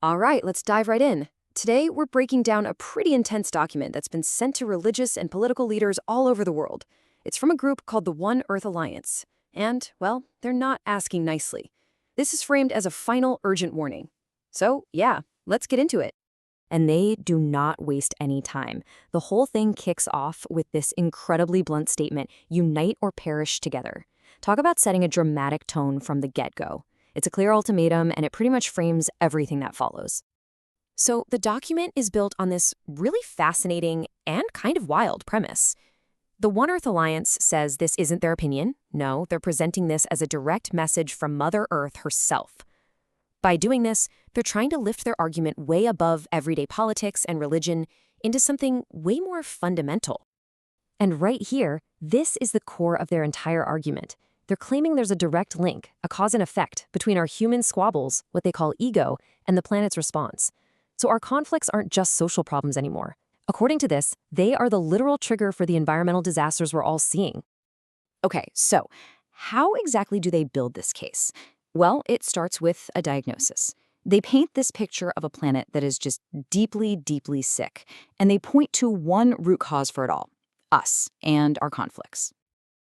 All right, let's dive right in. Today, we're breaking down a pretty intense document that's been sent to religious and political leaders all over the world. It's from a group called the OneEarth Alliance. And, well, they're not asking nicely. This is framed as a final urgent warning. So, yeah, let's get into it. And they do not waste any time. The whole thing kicks off with this incredibly blunt statement: unite or perish together. Talk about setting a dramatic tone from the get-go. It's a clear ultimatum, and it pretty much frames everything that follows. So the document is built on this really fascinating and kind of wild premise. The One Earth Alliance says this isn't their opinion. No, they're presenting this as a direct message from Mother Earth herself. By doing this, they're trying to lift their argument way above everyday politics and religion into something way more fundamental. And right here, this is the core of their entire argument. They're claiming there's a direct link, a cause and effect, between our human squabbles, what they call ego, and the planet's response. So our conflicts aren't just social problems anymore. According to this, they are the literal trigger for the environmental disasters we're all seeing. Okay, so how exactly do they build this case? Well, it starts with a diagnosis. They paint this picture of a planet that is just deeply, deeply sick, and they point to one root cause for it all: us and our conflicts.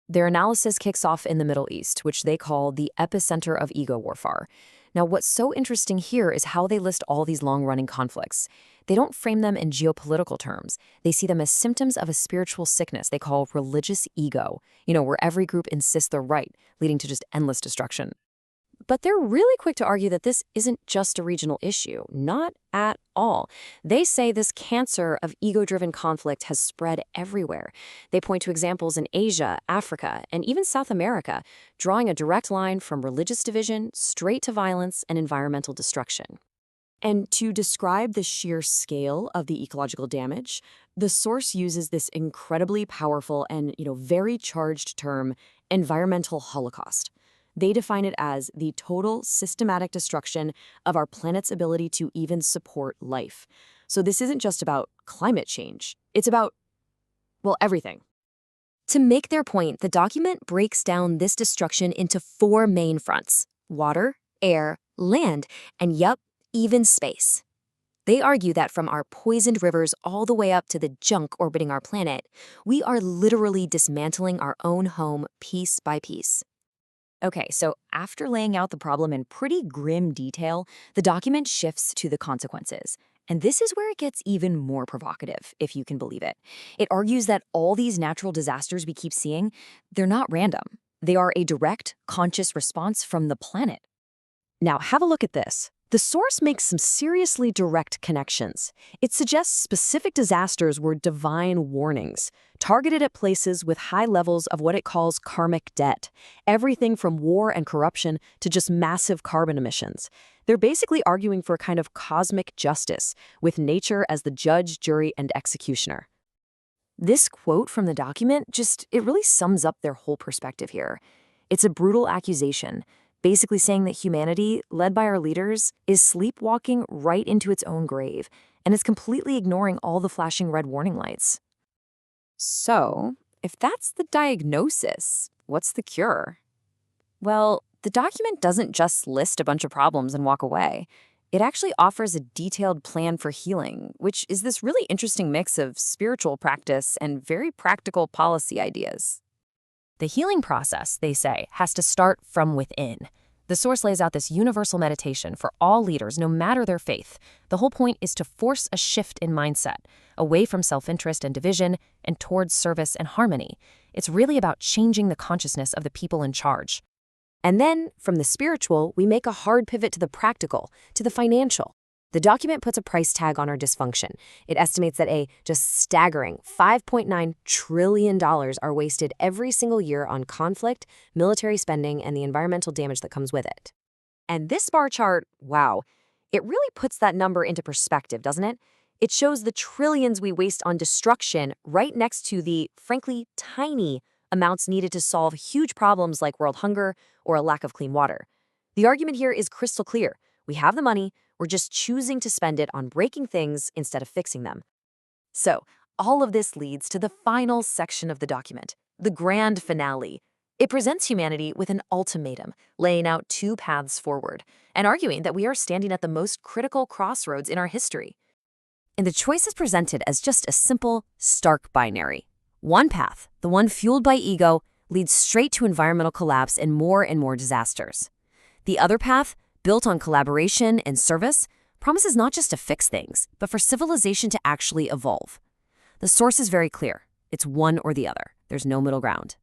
Their analysis kicks off in the Middle East, which they call the epicenter of ego warfare. Now, what's so interesting here is how they list all these long-running conflicts. They don't frame them in geopolitical terms. They see them as symptoms of a spiritual sickness they call religious ego, where every group insists they're right, leading to just endless destruction. But they're really quick to argue that this isn't just a regional issue. Not at all. They say this cancer of ego-driven conflict has spread everywhere. They point to examples in Asia, Africa, and even South America, drawing a direct line from religious division straight to violence and environmental destruction. And to describe the sheer scale of the ecological damage, the source uses this incredibly powerful and, very charged term, environmental holocaust. They define it as the total systematic destruction of our planet's ability to even support life. So this isn't just about climate change. It's about, well, everything. To make their point, the document breaks down this destruction into four main fronts: water, air, land, and even space. They argue that from our poisoned rivers all the way up to the junk orbiting our planet, we are literally dismantling our own home piece by piece. Okay, so after laying out the problem in pretty grim detail, the document shifts to the consequences. And this is where it gets even more provocative, if you can believe it. It argues that all these natural disasters we keep seeing, they're not random. They are a direct, conscious response from the planet. Now, have a look at this. The source makes some seriously direct connections. It suggests specific disasters were divine warnings, targeted at places with high levels of what it calls karmic debt, everything from war and corruption to just massive carbon emissions. They're basically arguing for a kind of cosmic justice, with nature as the judge, jury, and executioner. This quote from the document it really sums up their whole perspective here. It's a brutal accusation, basically saying that humanity, led by our leaders, is sleepwalking right into its own grave, and is completely ignoring all the flashing red warning lights. So, if that's the diagnosis, what's the cure? Well, the document doesn't just list a bunch of problems and walk away. It actually offers a detailed plan for healing, which is this really interesting mix of spiritual practice and very practical policy ideas. The healing process, they say, has to start from within. The source lays out this universal meditation for all leaders, no matter their faith. The whole point is to force a shift in mindset, away from self-interest and division, and towards service and harmony. It's really about changing the consciousness of the people in charge. And then, from the spiritual, we make a hard pivot to the practical, to the financial. The document puts a price tag on our dysfunction. It estimates that a just staggering $5.9 trillion are wasted every single year on conflict, military spending, and the environmental damage that comes with it. And this bar chart, wow, it really puts that number into perspective, doesn't it? It shows the trillions we waste on destruction right next to the, frankly, tiny amounts needed to solve huge problems like world hunger or a lack of clean water. The argument here is crystal clear. We have the money, we're just choosing to spend it on breaking things instead of fixing them. So, all of this leads to the final section of the document, the grand finale. It presents humanity with an ultimatum, laying out two paths forward, and arguing that we are standing at the most critical crossroads in our history. And the choice is presented as just a simple, stark binary. One path, the one fueled by ego, leads straight to environmental collapse and more disasters. The other path, built on collaboration and service, promises not just to fix things, but for civilization to actually evolve. The source is very clear. It's one or the other. There's no middle ground.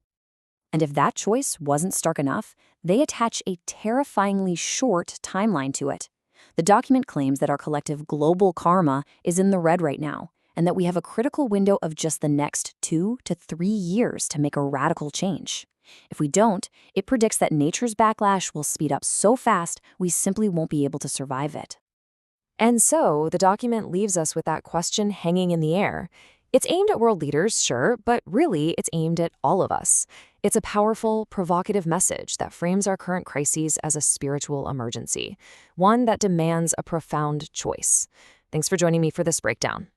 And if that choice wasn't stark enough, they attach a terrifyingly short timeline to it. The document claims that our collective global karma is in the red right now, and that we have a critical window of just the next 2 to 3 years to make a radical change. If we don't, it predicts that nature's backlash will speed up so fast we simply won't be able to survive it. And so, the document leaves us with that question hanging in the air. It's aimed at world leaders, sure, but really it's aimed at all of us. It's a powerful, provocative message that frames our current crises as a spiritual emergency, one that demands a profound choice. Thanks for joining me for this breakdown.